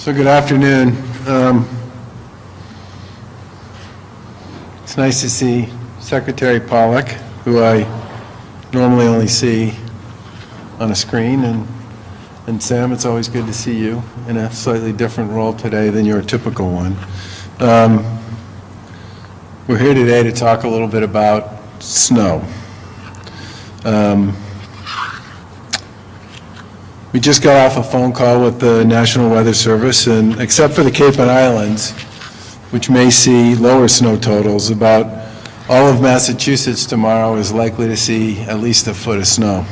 So good afternoon. It's nice to see Secretary Pollack, who I normally only see on a screen, and Sam, it's always good to see you in a slightly different role today than your typical one. We're here today to talk a little bit about snow. We just got off a phone call with the National Weather Service, and except for the Cape and Islands, which may see lower snow totals, about all of Massachusetts tomorrow is likely to see at least a foot of snow.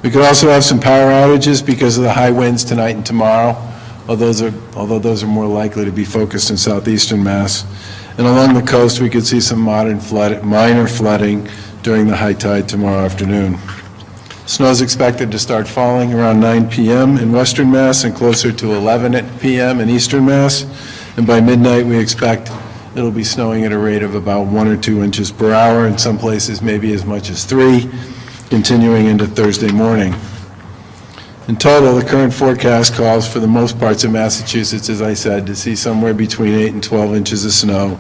We could also have some power outages because of the high winds tonight and tomorrow, although those are more likely to be focused in southeastern Mass. And along the coast, we could see some minor flooding during the high tide tomorrow afternoon. Snow is expected to start falling around 9 p.m. in western Mass and closer to 11 p.m. in eastern Mass. And by midnight, we expect it'll be snowing at a rate of about 1 or 2 inches per hour, in some places maybe as much as 3, continuing into Thursday morning. In total, the current forecast calls for the most parts of Massachusetts, as I said, to see somewhere between 8 and 12 inches of snow.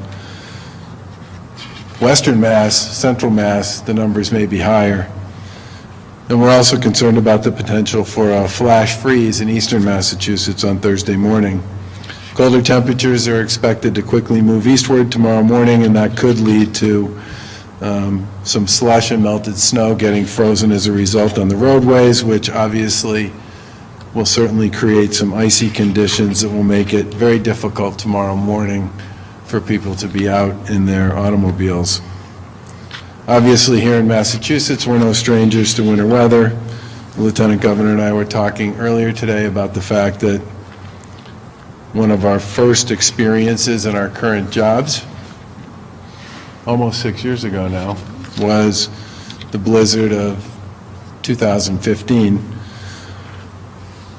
Western Mass, central Mass, the numbers may be higher. And we're also concerned about the potential for a flash freeze in eastern Massachusetts on Thursday morning. Colder temperatures are expected to quickly move eastward tomorrow morning, and that could lead to some slush and melted snow getting frozen as a result on the roadways, which obviously will certainly create some icy conditions that will make it very difficult tomorrow morning for people to be out in their automobiles. Obviously, here in Massachusetts, we're no strangers to winter weather. The Lieutenant Governor and I were talking earlier today about the fact that one of our first experiences in our current jobs, almost 6 years ago now, was the blizzard of 2015.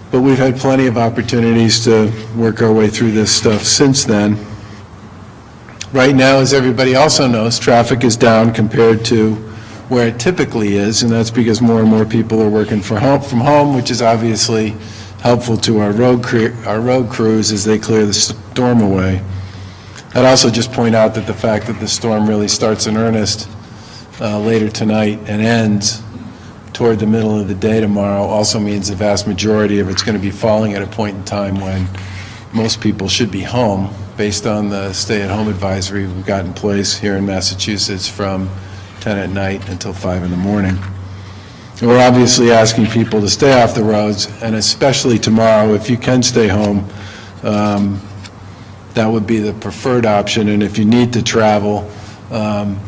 But we've had plenty of opportunities to work our way through this stuff since then. Right now, as everybody also knows, traffic is down compared to where it typically is, and that's because more and more people are working from home, which is obviously helpful to our road crews as they clear the storm away. I'd also just point out that the fact that the storm really starts in earnest later tonight and ends toward the middle of the day tomorrow also means the vast majority of it's going to be falling at a point in time when most people should be home, based on the stay-at-home advisory we've got in place here in Massachusetts from 10 at night until 5 in the morning. And we're obviously asking people to stay off the roads, and especially tomorrow, if you can stay home, that would be the preferred option. And if you need to travel,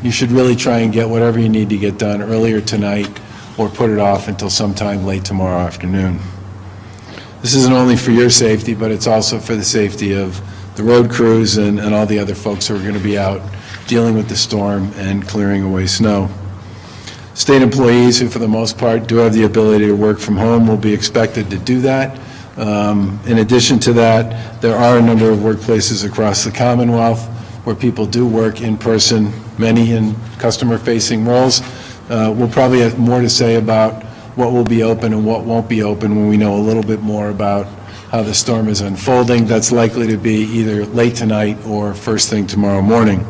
you should really try and get whatever you need to get done earlier tonight or put it off until sometime late tomorrow afternoon. This isn't only for your safety, but it's also for the safety of the road crews and all the other folks who are going to be out dealing with the storm and clearing away snow. State employees, who for the most part do have the ability to work from home, will be expected to do that. In addition to that, there are a number of workplaces across the Commonwealth where people do work in person, many in customer-facing roles. We'll probably have more to say about what will be open and what won't be open when we know a little bit more about how the storm is unfolding. That's likely to be either late tonight or first thing tomorrow morning.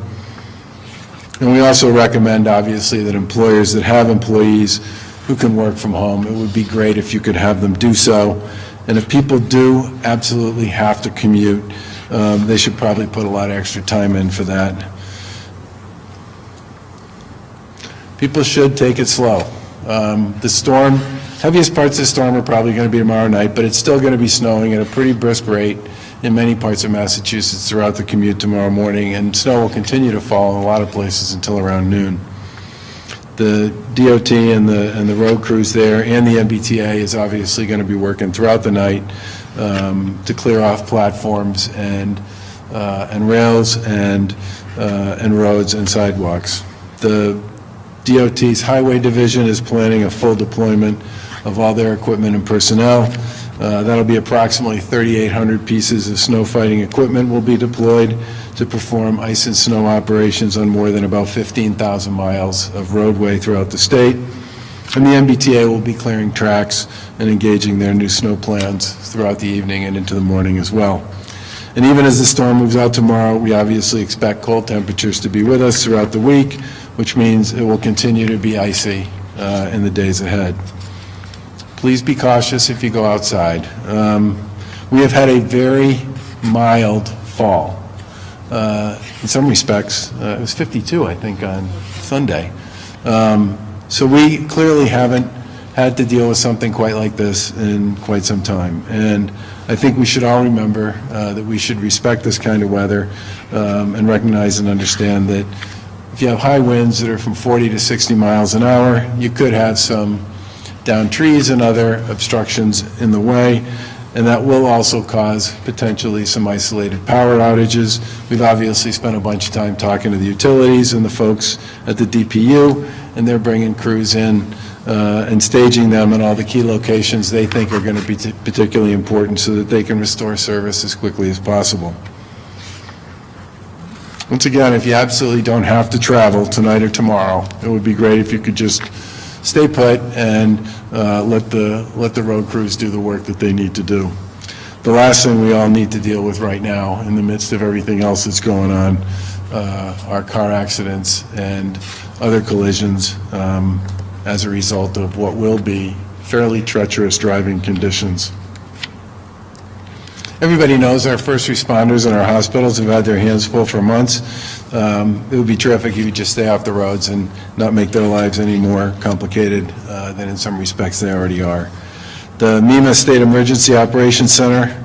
And we also recommend, obviously, that employers that have employees who can work from home, it would be great if you could have them do so. And if people do absolutely have to commute, they should probably put a lot of extra time in for that. People should take it slow. The heaviest parts of the storm are probably going to be tomorrow night, but it's still going to be snowing at a pretty brisk rate in many parts of Massachusetts throughout the commute tomorrow morning, and snow will continue to fall in a lot of places until around noon. The DOT and the road crews there and the MBTA is obviously going to be working throughout the night to clear off platforms and rails and roads and sidewalks. The DOT's Highway Division is planning a full deployment of all their equipment and personnel. That'll be approximately 3,800 pieces of snow fighting equipment will be deployed to perform ice and snow operations on more than about 15,000 miles of roadway throughout the state. And the MBTA will be clearing tracks and engaging their new snow plans throughout the evening and into the morning as well. And even as the storm moves out tomorrow, we obviously expect cold temperatures to be with us throughout the week, which means it will continue to be icy in the days ahead. Please be cautious if you go outside. We have had a very mild fall. In some respects, it was 52, I think, on Sunday. So we clearly haven't had to deal with something quite like this in quite some time. And I think we should all remember that we should respect this kind of weather and recognize and understand that if you have high winds that are from 40 to 60 miles an hour, you could have some downed trees and other obstructions in the way, and that will also cause potentially some isolated power outages. We've obviously spent a bunch of time talking to the utilities and the folks at the DPU, and they're bringing crews in and staging them in all the key locations they think are going to be particularly important so that they can restore service as quickly as possible. Once again, if you absolutely don't have to travel tonight or tomorrow, it would be great if you could just stay put and let the road crews do the work that they need to do. The last thing we all need to deal with right now, in the midst of everything else that's going on, are car accidents and other collisions as a result of what will be fairly treacherous driving conditions. Everybody knows our first responders and our hospitals have had their hands full for months. It would be terrific if you just stay off the roads and not make their lives any more complicated than in some respects they already are. The MEMA State Emergency Operations Center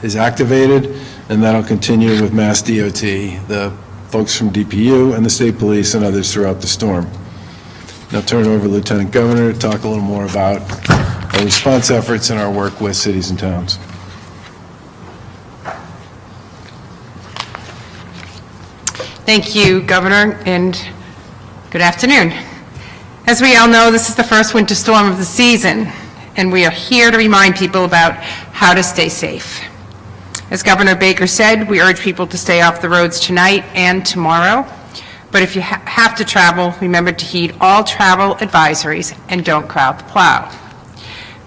is activated, and that'll continue with Mass DOT, the folks from DPU and the state police and others throughout the storm. Now turn it over to Lieutenant Governor to talk a little more about our response efforts and our work with cities and towns. Thank you, Governor, and good afternoon. As we all know, this is the first winter storm of the season, and we are here to remind people about how to stay safe. As Governor Baker said, we urge people to stay off the roads tonight and tomorrow, but if you have to travel, remember to heed all travel advisories and don't crowd the plow.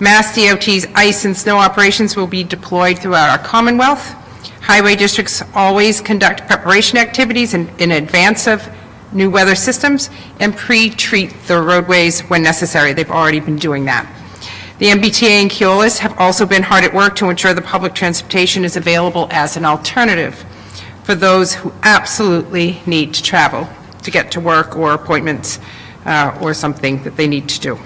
Mass DOT's ice and snow operations will be deployed throughout our Commonwealth. Highway districts always conduct preparation activities in advance of new weather systems and pre-treat the roadways when necessary. They've already been doing that. The MBTA and Keolis have also been hard at work to ensure the public transportation is available as an alternative for those who absolutely need to travel to get to work or appointments or something that they need to do.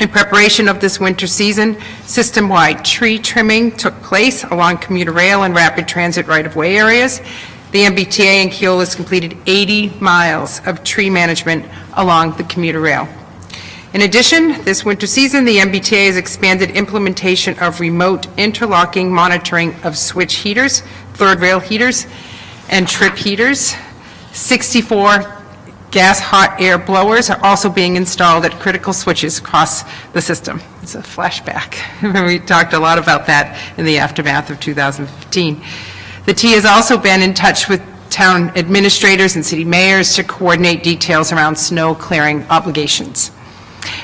In preparation of this winter season, system-wide tree trimming took place along commuter rail and rapid transit right-of-way areas. The MBTA and Keolis completed 80 miles of tree management along the commuter rail. In addition, this winter season, the MBTA has expanded implementation of remote interlocking monitoring of switch heaters, third rail heaters, and trip heaters. 64 gas hot air blowers are also being installed at critical switches across the system. It's a flashback. We talked a lot about that in the aftermath of 2015. The T has also been in touch with town administrators and city mayors to coordinate details around snow clearing obligations.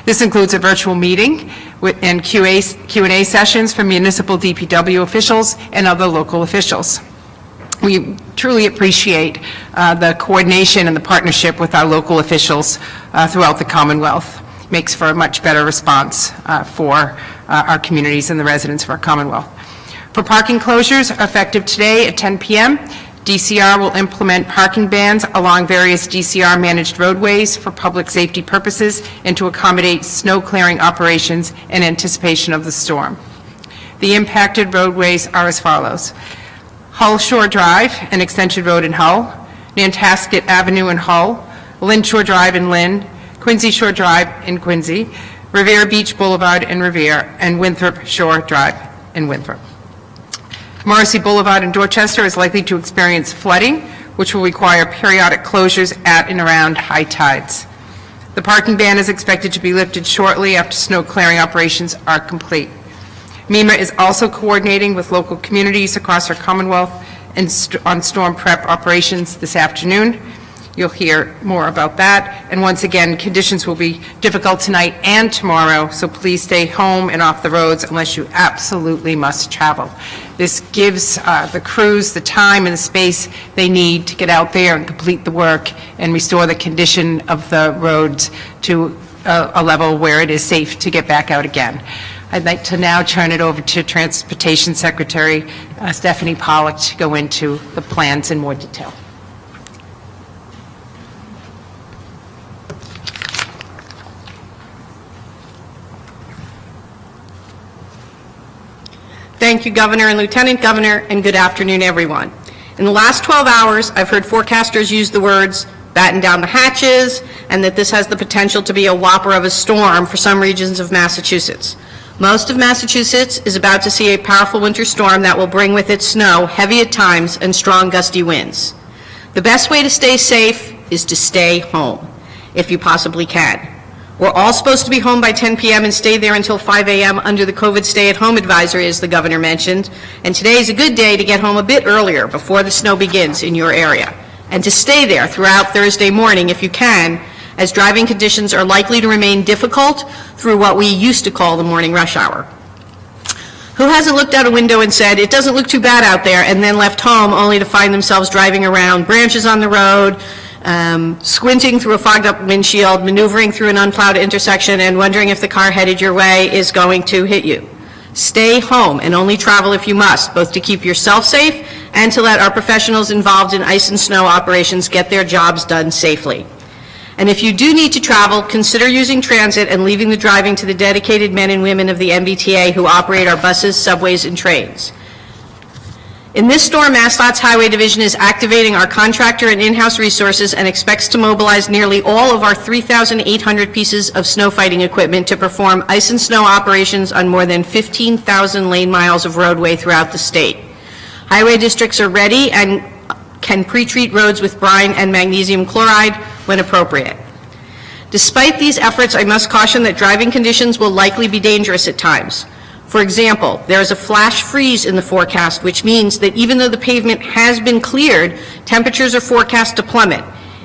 This includes a virtual meeting and Q&A sessions for municipal DPW officials and other local officials. We truly appreciate the coordination and the partnership with our local officials throughout the Commonwealth. It makes for a much better response for our communities and the residents of our Commonwealth. For parking closures, effective today at 10 p.m., DCR will implement parking bans along various DCR-managed roadways for public safety purposes and to accommodate snow clearing operations in anticipation of the storm. The impacted roadways are as follows: Hull Shore Drive and Extension Road in Hull, Nantasket Avenue in Hull, Lynn Shore Drive in Lynn, Quincy Shore Drive in Quincy, Revere Beach Boulevard in Revere, and Winthrop Shore Drive in Winthrop. Morrissey Boulevard in Dorchester is likely to experience flooding, which will require periodic closures at and around high tides. The parking ban is expected to be lifted shortly after snow clearing operations are complete. MEMA is also coordinating with local communities across our Commonwealth on storm prep operations this afternoon. You'll hear more about that. And once again, conditions will be difficult tonight and tomorrow, so please stay home and off the roads unless you absolutely must travel. This gives the crews the time and the space they need to get out there and complete the work and restore the condition of the roads to a level where it is safe to get back out again. I'd like to now turn it over to Transportation Secretary Stephanie Pollack to go into the plans in more detail. Thank you, Governor and Lieutenant Governor, and good afternoon, everyone. In the last 12 hours, I've heard forecasters use the words batten down the hatches, and that this has the potential to be a whopper of a storm for some regions of Massachusetts. Most of Massachusetts is about to see a powerful winter storm that will bring with it snow, heavy at times, and strong gusty winds. The best way to stay safe is to stay home, if you possibly can. We're all supposed to be home by 10 p.m. and stay there until 5 a.m. under the COVID stay-at-home advisory, as the governor mentioned, and today is a good day to get home a bit earlier before the snow begins in your area, and to stay there throughout Thursday morning if you can, as driving conditions are likely to remain difficult through what we used to call the morning rush hour. Who hasn't looked out a window and said, it doesn't look too bad out there, and then left home only to find themselves driving around branches on the road, squinting through a fogged up windshield, maneuvering through an unplowed intersection, and wondering if the car headed your way is going to hit you? Stay home and only travel if you must, both to keep yourself safe and to let our professionals involved in ice and snow operations get their jobs done safely. And if you do need to travel, consider using transit and leaving the driving to the dedicated men and women of the MBTA who operate our buses, subways, and trains. In this storm, MassDOT's Highway Division is activating our contractor and in-house resources and expects to mobilize nearly all of our 3,800 pieces of snow fighting equipment to perform ice and snow operations on more than 15,000 lane miles of roadway throughout the state. Highway districts are ready and can pre-treat roads with brine and magnesium chloride when appropriate. Despite these efforts, I must caution that driving conditions will likely be dangerous at times. For example, there is a flash freeze in the forecast, which means that even though the pavement has been cleared, temperatures are forecast to plummet.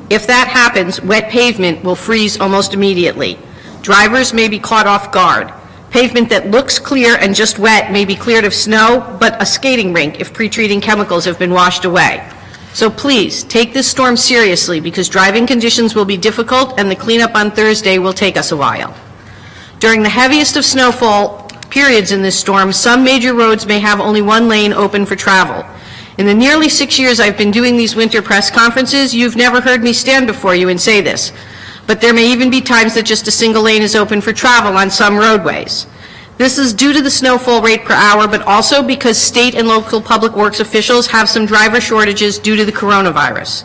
If that happens, wet pavement will freeze almost immediately. Drivers may be caught off guard. Pavement that looks clear and just wet may be cleared of snow, but a skating rink if pre-treating chemicals have been washed away. So please, take this storm seriously because driving conditions will be difficult and the cleanup on Thursday will take us a while. During the heaviest of snowfall periods in this storm, some major roads may have only one lane open for travel. In the nearly 6 years I've been doing these winter press conferences, you've never heard me stand before you and say this, but there may even be times that just a single lane is open for travel on some roadways. This is due to the snowfall rate per hour, but also because state and local public works officials have some driver shortages due to the coronavirus.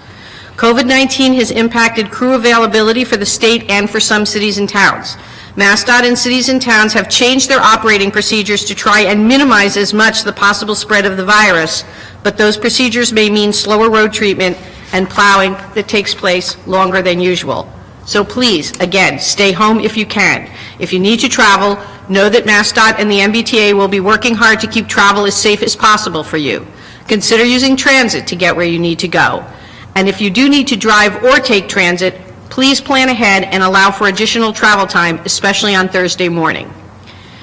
COVID-19 has impacted crew availability for the state and for some cities and towns. MassDOT and cities and towns have changed their operating procedures to try and minimize as much the possible spread of the virus, but those procedures may mean slower road treatment and plowing that takes place longer than usual. So please, again, stay home if you can. If you need to travel, know that MassDOT and the MBTA will be working hard to keep travel as safe as possible for you. Consider using transit to get where you need to go. And if you do need to drive or take transit, please plan ahead and allow for additional travel time, especially on Thursday morning.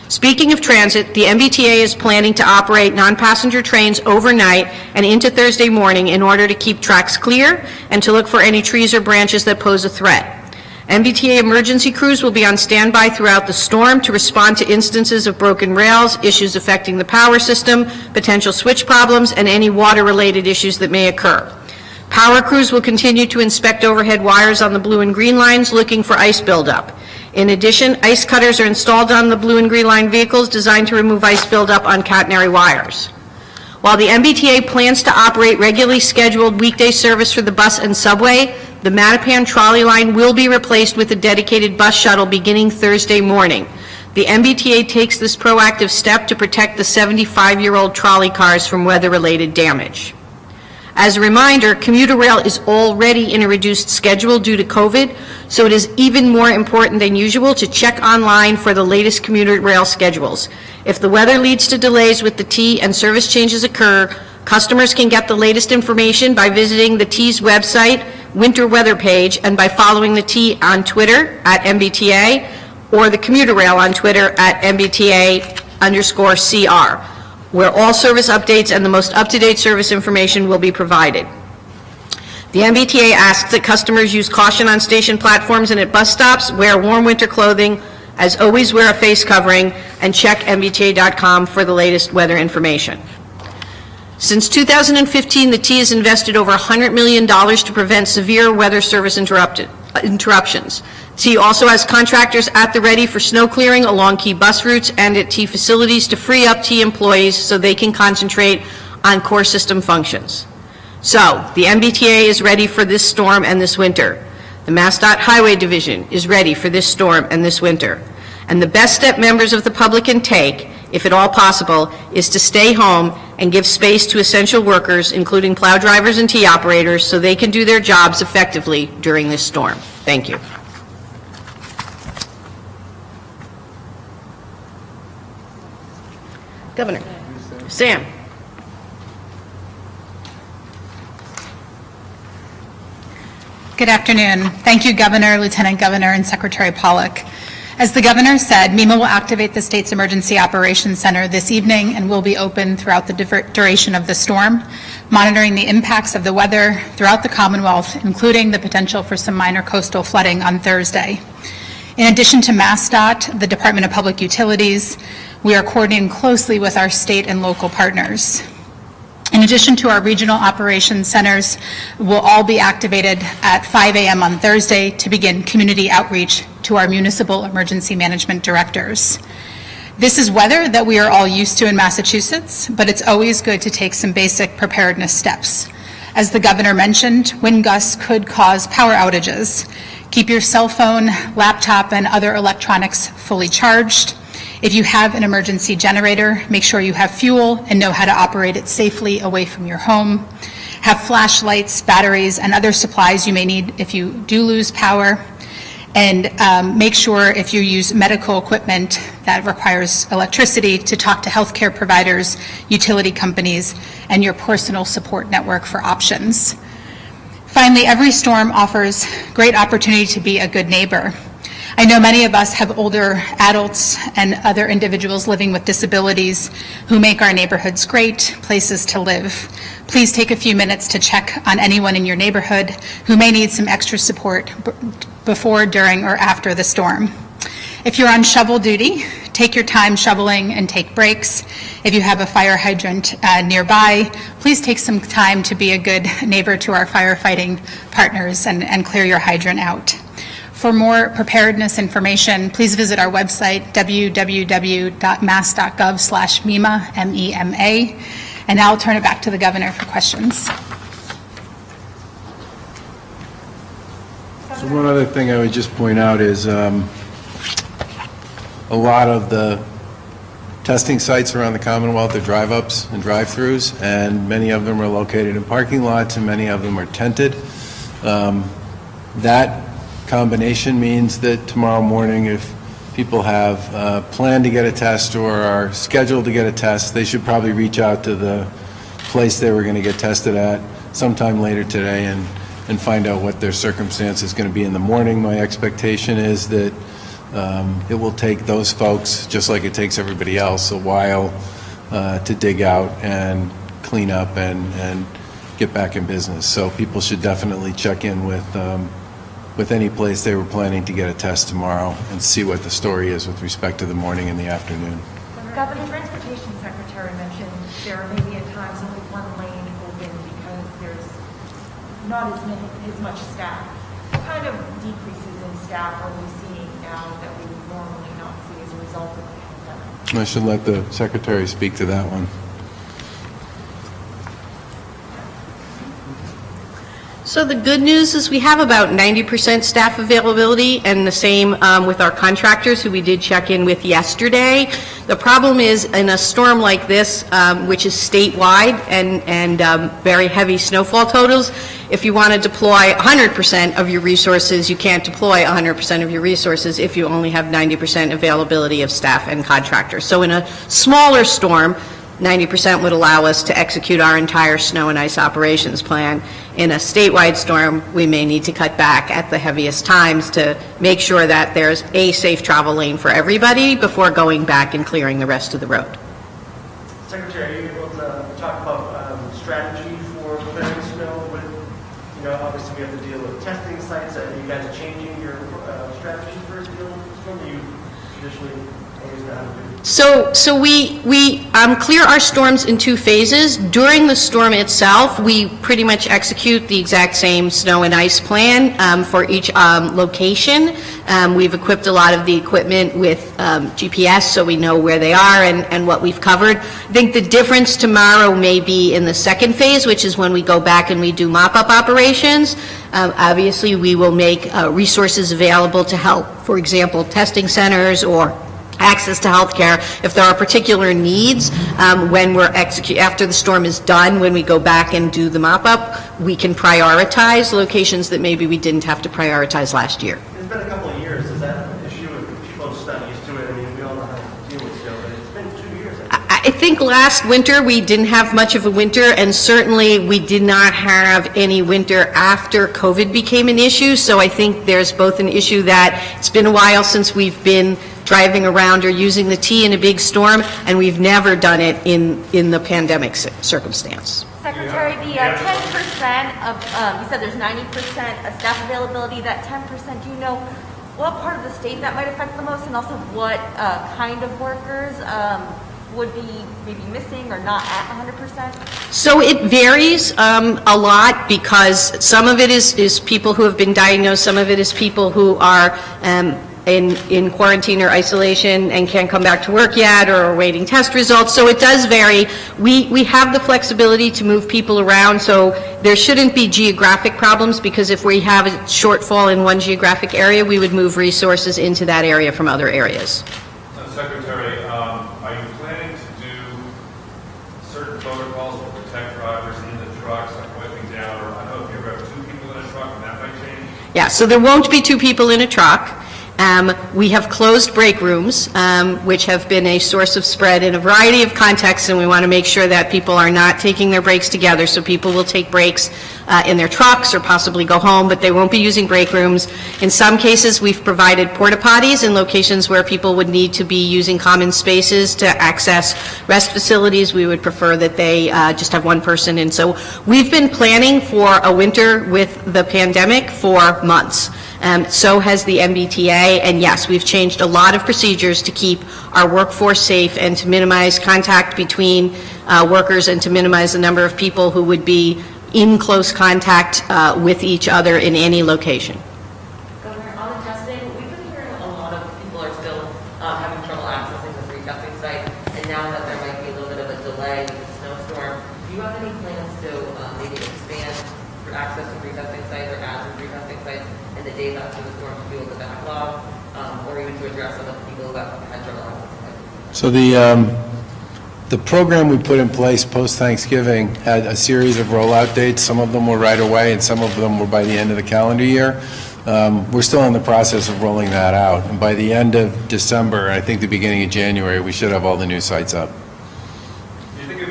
Speaking of transit, the MBTA is planning to operate non-passenger trains overnight and into Thursday morning in order to keep tracks clear and to look for any trees or branches that pose a threat. MBTA emergency crews will be on standby throughout the storm to respond to instances of broken rails, issues affecting the power system, potential switch problems, and any water-related issues that may occur. Power crews will continue to inspect overhead wires on the blue and green lines looking for ice buildup. In addition, ice cutters are installed on the blue and green line vehicles designed to remove ice buildup on catenary wires. While the MBTA plans to operate regularly scheduled weekday service for the bus and subway, the Mattapan trolley line will be replaced with a dedicated bus shuttle beginning Thursday morning. The MBTA takes this proactive step to protect the 75-year-old trolley cars from weather-related damage. As a reminder, commuter rail is already in a reduced schedule due to COVID, so it is even more important than usual to check online for the latest commuter rail schedules. If the weather leads to delays with the T and service changes occur, customers can get the latest information by visiting the T's website, winter weather page and by following the T on Twitter at MBTA or the commuter rail on Twitter at MBTA_CR, where all service updates and the most up-to-date service information will be provided. The MBTA asks that customers use caution on station platforms and at bus stops, wear warm winter clothing, as always wear a face covering, and check mbta.com for the latest weather information. Since 2015, the T has invested over $100 million to prevent severe weather service interruptions. T also has contractors at the ready for snow clearing along key bus routes and at T facilities to free up T employees so they can concentrate on core system functions. So, the MBTA is ready for this storm and this winter. The MassDOT Highway Division is ready for this storm and this winter. And the best step members of the public can take, if at all possible, is to stay home and give space to essential workers, including plow drivers and T operators, so they can do their jobs effectively during this storm. Thank you. Governor. Sam. Good afternoon. Thank you, Governor, Lieutenant Governor, and Secretary Pollock. As the Governor said, MEMA will activate the state's Emergency Operations Center this evening and will be open throughout the duration of the storm, monitoring the impacts of the weather throughout the Commonwealth, including the potential for some minor coastal flooding on Thursday. In addition to MassDOT, the Department of Public Utilities, we are coordinating closely with our state and local partners. In addition to our regional operations centers, will all be activated at 5 a.m. on Thursday to begin community outreach to our municipal emergency management directors. This is weather that we are all used to in Massachusetts, but it's always good to take some basic preparedness steps. As the Governor mentioned, wind gusts could cause power outages. Keep your cell phone, laptop, and other electronics fully charged. If you have an emergency generator, make sure you have fuel and know how to operate it safely away from your home. Have flashlights, batteries, and other supplies you may need if you do lose power. And make sure if you use medical equipment that requires electricity to talk to healthcare providers, utility companies, and your personal support network for options. Finally, every storm offers great opportunity to be a good neighbor. I know many of us have older adults and other individuals living with disabilities who make our neighborhoods great places to live. Please take a few minutes to check on anyone in your neighborhood who may need some extra support before, during, or after the storm. If you're on shovel duty, take your time shoveling and take breaks. If you have a fire hydrant nearby, please take some time to be a good neighbor to our firefighting partners and clear your hydrant out. For more preparedness information, please visit our website, www.mass.gov/MEMA, M-E-M-A. And now I'll turn it back to the Governor for questions. So one other thing I would just point out is a lot of the testing sites around the Commonwealth are drive-ups and drive-throughs, and many of them are located in parking lots, and many of them are tented. That combination means that tomorrow morning, if people have planned to get a test or are scheduled to get a test, they should probably reach out to the place they were going to get tested at sometime later today and find out what their circumstance is going to be in the morning. My expectation is that it will take those folks, just like it takes everybody else, a while to dig out and clean up and get back in business. So people should definitely check in with any place they were planning to get a test tomorrow and see what the story is with respect to the morning and the afternoon. Governor, Transportation Secretary mentioned there may be at times only one lane open because there's not as much staff. What kind of decreases in staff are we seeing now that we would normally not see as a result of the pandemic? I should let the Secretary speak to that one. So the good news is we have about 90% staff availability, and the same with our contractors who we did check in with yesterday. The problem is in a storm like this, which is statewide and very heavy snowfall totals, if you want to deploy 100% of your resources, you can't deploy 100% of your resources if you only have 90% availability of staff and contractors. So in a smaller storm, 90% would allow us to execute our entire snow and ice operations plan. in a statewide storm, we may need to cut back at the heaviest times to make sure that there's a safe travel lane for everybody before going back and clearing the rest of the road. Secretary, are you able to talk about strategy for clearing snow with, obviously we have to deal with testing sites. Are you guys changing your strategy for dealing with snow? Do you traditionally always know how to do? So we clear our storms in two phases. During the storm itself, we pretty much execute the exact same snow and ice plan for each location. We've equipped a lot of the equipment with GPS so we know where they are and what we've covered. I think the difference tomorrow may be in the second phase, which is when we go back and we do mop-up operations. Obviously, we will make resources available to help, for example, testing centers or access to health care. If there are particular needs, when we're after the storm is done, when we go back and do the mop-up, we can prioritize locations that maybe we didn't have to prioritize last year. It's been a couple of years. Is that an issue? People are just not used to it. I mean, we all know how to deal with snow, but it's been 2 years. I think last winter, we didn't have much of a winter, and certainly we did not have any winter after COVID became an issue, so I think there's both an issue that it's been a while since we've been driving around or using the T in a big storm, and we've never done it in the pandemic circumstance. Secretary, the 10% of, you said there's 90% of staff availability, that 10%, do you know what part of the state that might affect the most, and also what kind of workers would be maybe missing or not at 100%? So it varies a lot, because some of it is people who have been diagnosed, some of it is people who are in quarantine or isolation and can't come back to work yet or are awaiting test results. So it does vary. We have the flexibility to move people around, so there shouldn't be geographic problems, because if we have a shortfall in one geographic area, we would move resources into that area from other areas. Secretary, are you planning to do certain protocols to protect drivers in the trucks, like wiping down, or I don't know if you ever have 2 people in a truck and that might change? Yeah, so there won't be 2 people in a truck. We have closed break rooms, which have been a source of spread in a variety of contexts, and we want to make sure that people are not taking their breaks together. So people will take breaks in their trucks or possibly go home, but they won't be using break rooms. In some cases, we've provided porta potties in locations where people would need to be using common spaces to access rest facilities. We would prefer that they just have one person. And so we've been planning for a winter with the pandemic for months. So has the MBTA, and yes, we've changed a lot of procedures to keep our workforce safe and to minimize contact between workers and to minimize the number of people who would be in close contact with each other in any location. Governor, on the testing, we've been hearing a lot of people are still having trouble accessing the free testing site, and now that there might be a little bit of a delay with the snowstorm, do you have any plans to maybe expand for access to free testing sites or add some free testing sites in the days after the storm to deal with the backlog, or even to address some of the people who have had trouble accessing it? So the program we put in place post-Thanksgiving had a series of rollout dates. Some of them were right away, and some of them were by the end of the calendar year. We're still in the process of rolling that out, and by the end of December, I think the beginning of January, we should have all the new sites up,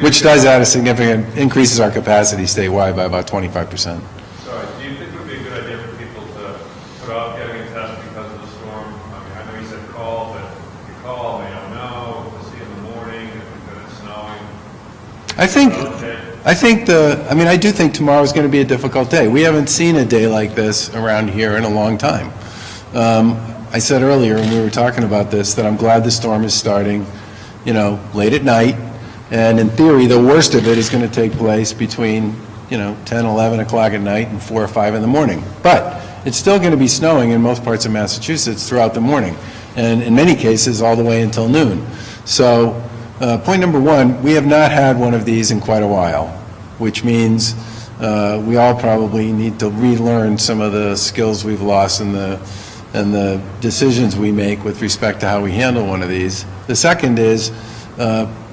which does add a significant, increases our capacity statewide by about 25%. Sorry, do you think it would be a good idea for people to put off getting a test because of the storm? I mean, I know you said call, but if you call, they don't know, we'll see in the morning, if it's snowing. I do think tomorrow is going to be a difficult day. We haven't seen a day like this around here in a long time. I said earlier when we were talking about this that I'm glad the storm is starting, late at night. And in theory, the worst of it is going to take place between, 10, 11 o'clock at night and 4 or 5 in the morning. But it's still going to be snowing in most parts of Massachusetts throughout the morning, and in many cases all the way until noon. So point number 1, we have not had one of these in quite a while, which means we all probably need to relearn some of the skills we've lost and the decisions we make with respect to how we handle one of these. The second is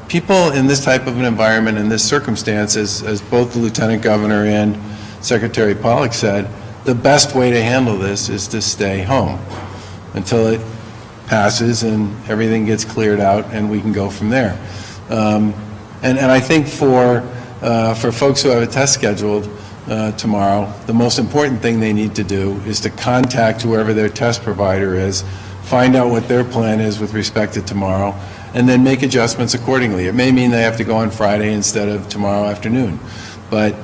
people in this type of an environment, in this circumstance, as both the Lieutenant Governor and Secretary Pollack said, the best way to handle this is to stay home until it passes and everything gets cleared out and we can go from there. And I think for folks who have a test scheduled, tomorrow, the most important thing they need to do is to contact whoever their test provider is, find out what their plan is with respect to tomorrow, and then make adjustments accordingly. It may mean they have to go on Friday instead of tomorrow afternoon, but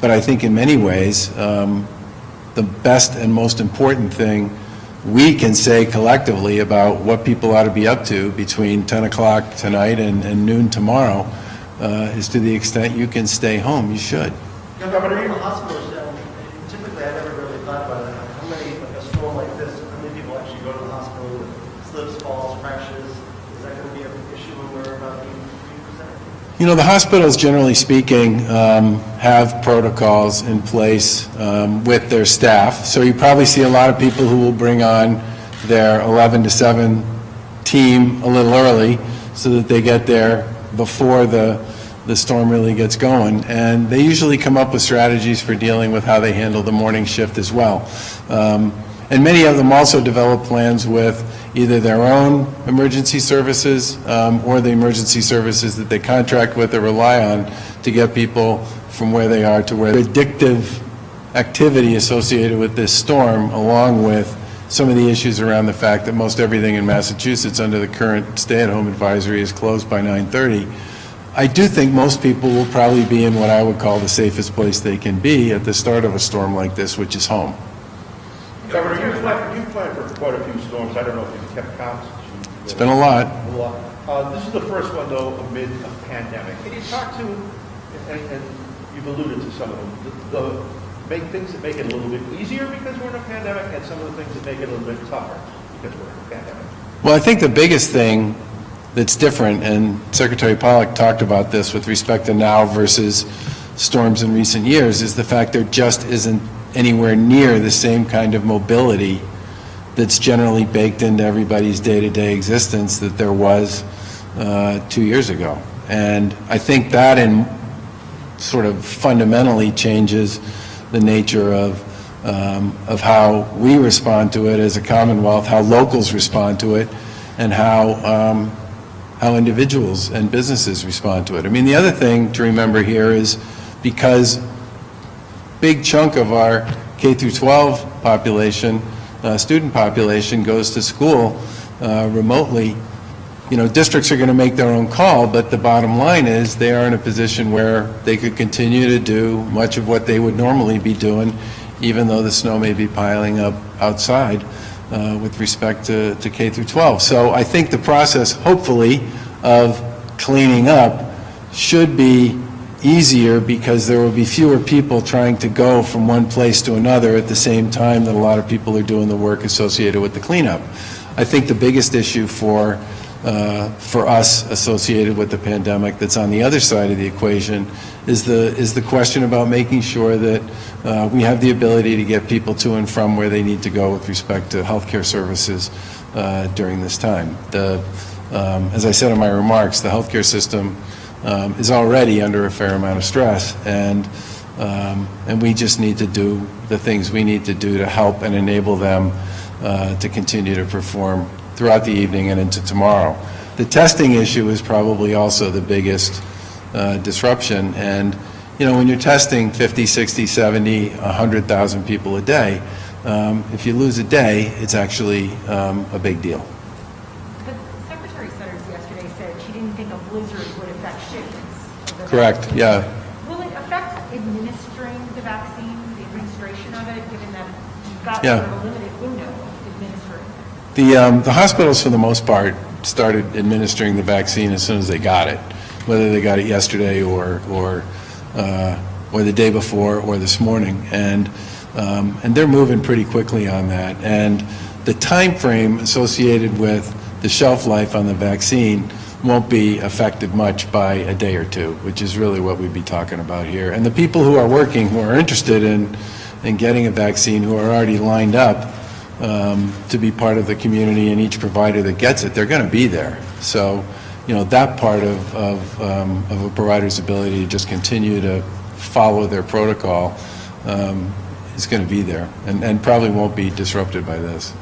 I think in many ways, the best and most important thing we can say collectively about what people ought to be up to between 10 o'clock tonight and noon tomorrow is, to the extent you can stay home, you should. Governor, in the hospitals, typically I never really thought about it. How many, like a storm like this, how many people actually go to the hospital with slips, falls, fractures? Is that going to be an issue when we're about 83%? You know, the hospitals, generally speaking, have protocols in place with their staff. So you probably see a lot of people who will bring on their 11 to 7 team a little early so that they get there before the storm really gets going. And they usually come up with strategies for dealing with how they handle the morning shift as well. And many of them also develop plans with either their own emergency services or the emergency services that they contract with or rely on to get people from where they are to where. The addictive activity associated with this storm, along with some of the issues around the fact that most everything in Massachusetts under the current stay-at-home advisory is closed by 9:30, I do think most people will probably be in what I would call the safest place they can be at the start of a storm like this, which is home. Governor, you've planned for quite a few storms. I don't know if you've kept count. It's been a lot. A lot. This is the first one, though, amid a pandemic. Can you talk to, and you've alluded to some of them, make things that make it a little bit easier because we're in a pandemic, and some of the things that make it a little bit tougher because we're in a pandemic? Well, I think the biggest thing that's different, and Secretary Pollack talked about this with respect to now versus storms in recent years, is the fact there just isn't anywhere near the same kind of mobility that's generally baked into everybody's day-to-day existence that there was 2 years ago. And I think that sort of fundamentally changes the nature of how we respond to it as a Commonwealth, how locals respond to it, and how individuals and businesses respond to it. I mean, the other thing to remember here is because big chunk of our K through 12 population, student population, goes to school remotely, you know, districts are going to make their own call, but the bottom line is they are in a position where they could continue to do much of what they would normally be doing, even though the snow may be piling up outside with respect to K through 12. So I think the process, hopefully, of cleaning up should be easier because there will be fewer people trying to go from one place to another at the same time that a lot of people are doing the work associated with the cleanup. I think the biggest issue for us associated with the pandemic that's on the other side of the equation is the question about making sure that we have the ability to get people to and from where they need to go with respect to healthcare services during this time. As I said in my remarks, the healthcare system is already under a fair amount of stress, and we just need to do the things we need to do to help and enable them to continue to perform throughout the evening and into tomorrow. The testing issue is probably also the biggest disruption, and you know, when you're testing 50, 60, 70, 100,000 people a day, if you lose a day, it's actually a big deal. The Secretary Sanders yesterday said she didn't think a blizzard would affect shipments of the Correct, vaccine. yeah. Will it affect administering the vaccine, the administration of it, given that you've got Yeah. sort of a limited window of administering it? The hospitals, for the most part, started administering the vaccine as soon as they got it, whether they got it yesterday or the day before or this morning, and they're moving pretty quickly on that. And the time frame associated with the shelf life on the vaccine won't be affected much by a day or two, which is really what we'd be talking about here. And the people who are working, who are interested in getting a vaccine, who are already lined up to be part of the community, and each provider that gets it, they're going to be there. So, you know, that part of a provider's ability to just continue to follow their protocol is going to be there, and probably won't be disrupted by this.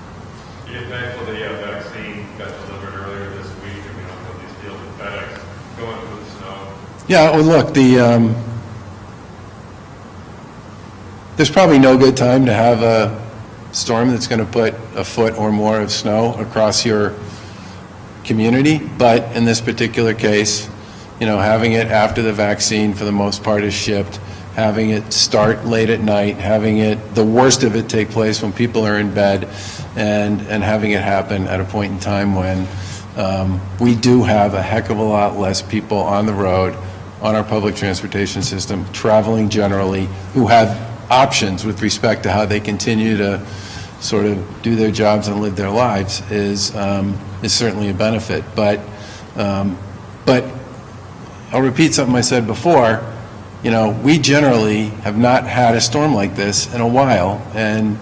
You're thankful the vaccine got delivered earlier this week, and we don't have these deals with FedEx going through the snow. Yeah, well, look, there's probably no good time to have a storm that's going to put a foot or more of snow across your community, but in this particular case, you know, having it after the vaccine for the most part is shipped, having it start late at night, having it, the worst of it take place when people are in bed, and having it happen at a point in time when we do have a heck of a lot less people on the road, on our public transportation system, traveling generally, who have options with respect to how they continue to sort of do their jobs and live their lives is certainly a benefit. But I'll repeat something I said before. You know, we generally have not had a storm like this in a while, and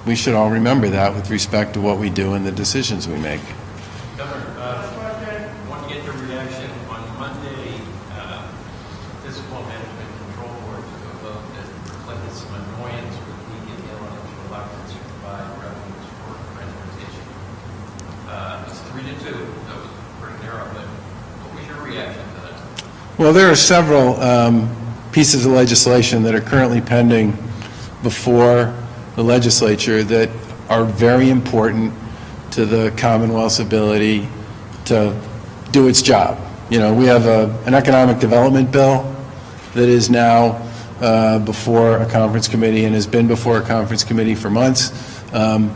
we should all remember that with respect to what we do and the decisions we make. Governor, I want to get your reaction. On Monday, Physical Management Control Board took a vote that reflected some annoyance with media yelling at your elected to provide revenues for transportation. It's 3-2. That was pretty narrow, but what was your reaction to that? Well, there are several pieces of legislation that are currently pending before the legislature that are very important to the Commonwealth's ability to do its job. You know, we have an economic development bill that is now before a conference committee and has been before a conference committee for months.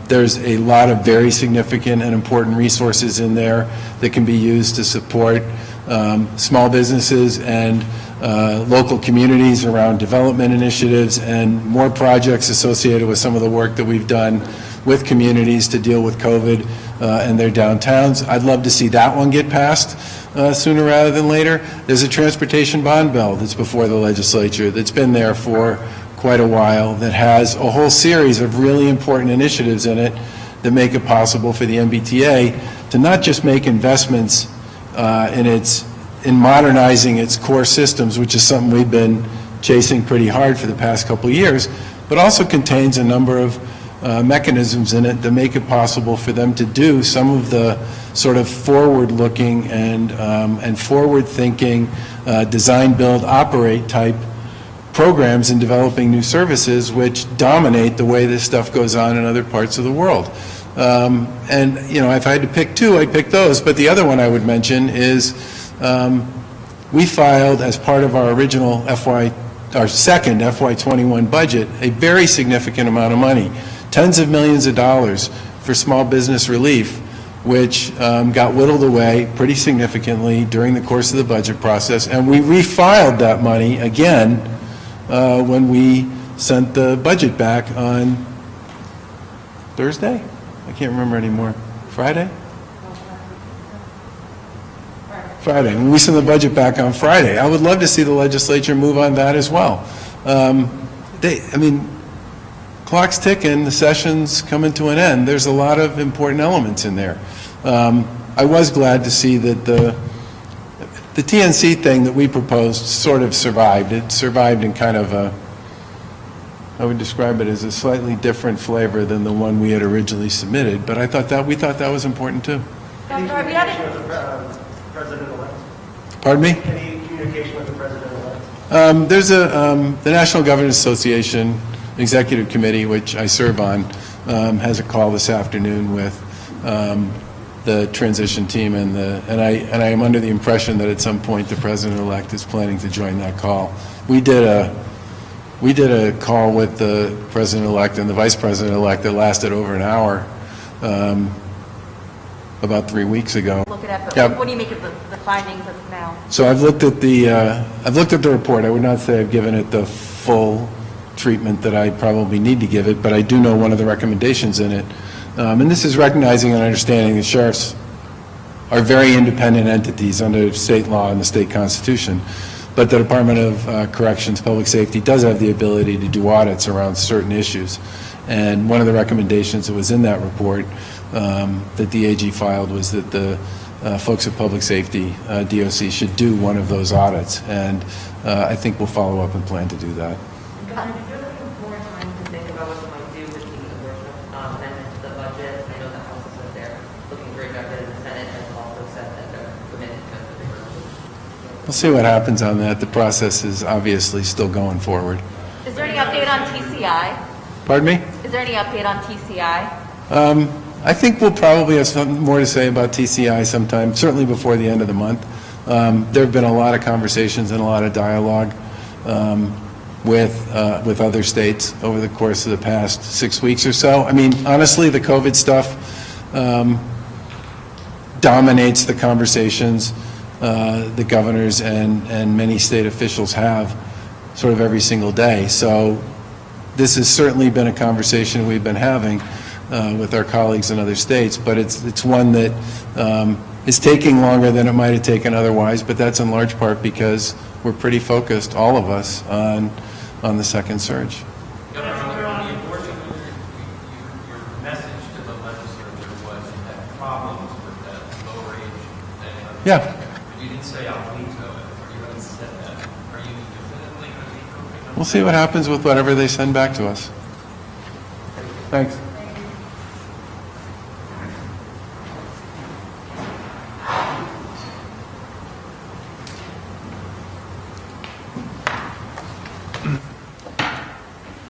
There's a lot of very significant and important resources in there that can be used to support small businesses and local communities around development initiatives and more projects associated with some of the work that we've done with communities to deal with COVID and their downtowns. I'd love to see that one get passed sooner rather than later. There's a transportation bond bill that's before the legislature that's been there for quite a while that has a whole series of really important initiatives in it that make it possible for the MBTA to not just make investments in modernizing its core systems, which is something we've been chasing pretty hard for the past couple of years, but also contains a number of mechanisms in it that make it possible for them to do some of the sort of forward-looking and forward-thinking design, build, operate type programs in developing new services which dominate the way this stuff goes on in other parts of the world. And, you know, if I had to pick two, I'd pick those. But the other one I would mention is we filed, as part of our original our second FY21 budget, a very significant amount of money, tens of millions of dollars for small business relief, which got whittled away pretty significantly during the course of the budget process. And we refiled that money again when we sent the budget back on Thursday? I can't remember anymore. Friday? Friday. We sent the budget back on Friday. I would love to see the legislature move on that as well. I mean, clock's ticking, the session's coming to an end. There's a lot of important elements in there. I was glad to see that the TNC thing that we proposed sort of survived. It survived in kind of a, I would describe it as a slightly different flavor than the one we had originally submitted, but we thought that was important too. Any communication with the President-elect? Pardon me? Any communication with the President-elect? There's the National Governors Association Executive Committee, which I serve on, has a call this afternoon with the transition team, and I am under the impression that at some point the President-elect is planning to join that call. We did a call with the President-elect and the Vice President-elect that lasted over an hour about 3 weeks ago. Look at it, Yeah. but what do you make of the findings as of now? So I've looked at the report. I would not say I've given it the full treatment that I probably need to give it, but I do know one of the recommendations in it. And this is recognizing and understanding that sheriffs are very independent entities under state law and the state constitution, but the Department of Corrections, Public Safety does have the ability to do audits around certain issues. And one of the recommendations that was in that report that the AG filed was that the folks at Public Safety, DOC, should do one of those audits. And I think we'll follow up and plan to do that. Governor, if you're looking for time to think about what you might do with the abortion amendment to the budget, I know the House has said they're looking to reject it, and the Senate has also said that they're committed to it. We'll see what happens on that. The process is obviously still going forward. Is there any update on TCO? TCI? Pardon me? Is there any update on TCI? I think we'll probably have something more to say about TCI sometime, certainly before the end of the month. There have been a lot of conversations and a lot of dialogue with other states over the course of the past 6 weeks or so. I mean, honestly, the COVID stuff dominates the conversations the governors and many state officials have sort of every single day. So this has certainly been a conversation we've been having with our colleagues in other states, but it's one that is taking longer than it might have taken otherwise, but that's in large part because we're pretty focused, all of us, on the second surge. Governor, on the abortion, your message to the legislature was you had problems with that lower age thing. Yeah. But you didn't say I'll veto it, or you haven't said that. Are you definitely going to veto it? We'll see what happens with whatever they send back to us. Thanks.